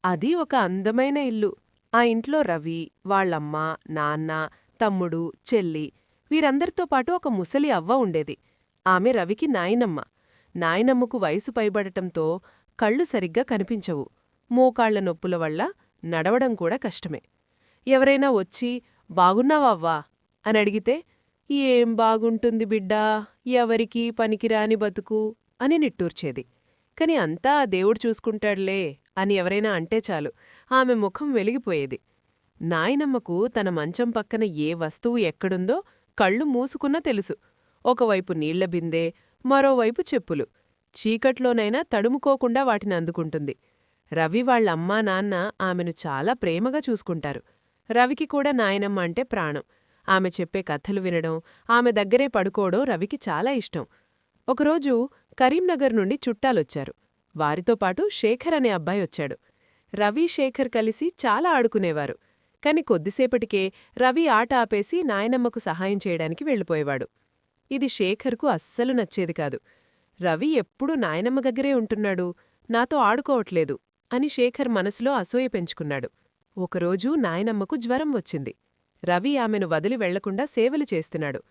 అది ఒక అందమైన ఇల్లు. ఆ ఇంట్లో రవి, వాళ్ళమ్మ, నాన్న, తమ్ముడు, చెల్లి వీరందరితో పాటు ఒక ముసలి అవ్వ ఉండేది. ఆమె రవికి నాయనమ్మ. నాయనమ్మకు వయసు పైబడటంతో కళ్ళు సరిగ్గా కనిపించవు. మోకాళ్ల నొప్పుల వల్ల నడవడం కూడా కష్టమే. ఎవరైనా వచ్చి బాగున్నావవ్వా అని అడిగితే, ఏం బాగుంటుంది బిడ్డా, ఎవరికీ పనికిరాని బతుకు అని నిట్టూర్చేది. కాని అంతా ఆ దేవుడు చూసుకుంటాడులే అని ఎవరైనా అంటే చాలు ఆమె ముఖం వెలిగిపోయేది. నాయనమ్మకు తన మంచం పక్కన ఏ వస్తువు ఎక్కడుందో కళ్ళు మూసుకున్నా తెలుసు. ఒకవైపు నీళ్ల బిందె, మరోవైపు చెప్పులు. చీకట్లోనైనా తడుముకోకుండా వాటిని అందుకుంటుంది. రవి వాళ్ళమ్మా నాన్న ఆమెను చాలా ప్రేమగా చూసుకుంటారు. రవికి కూడా నాయనమ్మ అంటే ప్రాణం. ఆమె చెప్పే కథలు వినడం, ఆమె దగ్గరే పడుకోవడం రవికి చాలా ఇష్టం. ఒకరోజు కరీంనగర్ నుండి చుట్టాలొచ్చారు. వారితో పాటు శేఖర్ అనే అబ్బాయి వచ్చాడు. రవి, శేఖర్ కలిసి చాలా ఆడుకునేవారు. కాని కొద్దిసేపటికే రవి ఆట ఆపేసి నాయనమ్మకు సహాయం చేయడానికి వెళ్ళిపోయేవాడు. ఇది శేఖర్కు అస్సలు నచ్చేది కాదు. రవి ఎప్పుడూ నాయనమ్మ దగ్గరే ఉంటున్నాడు, నాతో ఆడుకోవట్లేదు అని శేఖర్ మనసులో అసూయ పెంచుకున్నాడు. ఒకరోజు నాయనమ్మకు జ్వరం వచ్చింది. రవి ఆమెను వదిలి వెళ్లకుండా సేవలు చేస్తున్నాడు.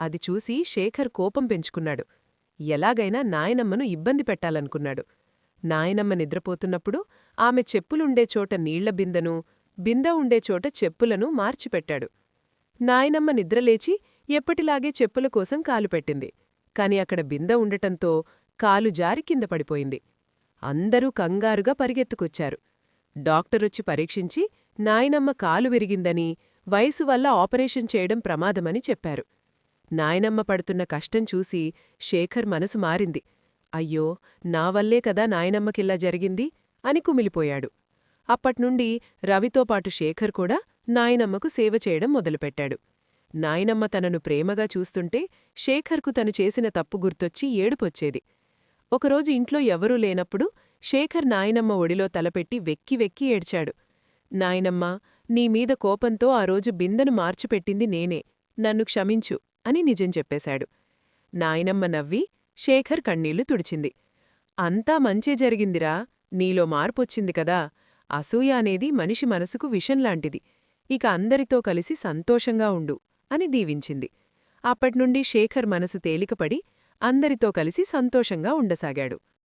అది చూసి శేఖర్ కోపం పెంచుకున్నాడు. ఎలాగైనా నాయనమ్మను ఇబ్బంది పెట్టాలనుకున్నాడు. నాయనమ్మ నిద్రపోతున్నప్పుడు ఆమె చెప్పులుండే చోట నీళ్ల బిందెను, బిందె ఉండే చోట చెప్పులను మార్చిపెట్టాడు. నాయనమ్మ నిద్రలేచి ఎప్పటిలాగే చెప్పుల కోసం కాలు పెట్టింది. కాని అక్కడ బిందె ఉండటంతో కాలు జారి కింద పడిపోయింది. అందరూ కంగారుగా పరిగెత్తుకొచ్చారు. డాక్టరొచ్చి పరీక్షించి నాయనమ్మ కాలు విరిగిందని, వయసు వల్ల ఆపరేషన్ చేయడం ప్రమాదమని చెప్పారు. నాయనమ్మ పడుతున్న కష్టం చూసి శేఖర్ మనసు మారింది. అయ్యో, నా వల్లే కదా నాయనమ్మకిల్లా జరిగింది అని కుమిలిపోయాడు. అప్పట్నుండి రవితో పాటు శేఖర్ కూడా నాయనమ్మకు సేవ చేయడం మొదలుపెట్టాడు. నాయనమ్మ తనను ప్రేమగా చూస్తుంటే శేఖర్కు తను చేసిన తప్పు గుర్తొచ్చి ఏడుపొచ్చేది. ఒకరోజు ఇంట్లో ఎవరూ లేనప్పుడు శేఖర్ నాయనమ్మ ఒడిలో తలపెట్టి వెక్కి వెక్కి ఏడ్చాడు. నాయనమ్మా, నీమీద కోపంతో ఆ రోజు బిందెను మార్చిపెట్టింది నేనే, నన్ను క్షమించు అని నిజం చెప్పేశాడు. నాయనమ్మ నవ్వి శేఖర్ కన్నీళ్లు తుడిచింది. అంతా మంచే జరిగిందిరా, నీలో మార్పొచ్చింది కదా. అసూయ అనేది మనిషి మనసుకు విషంలాంటిది. ఇక అందరితో కలిసి సంతోషంగా ఉండు అని దీవించింది. అప్పట్నుండి శేఖర్ మనసు తేలికపడి అందరితో కలిసి సంతోషంగా ఉండసాగాడు.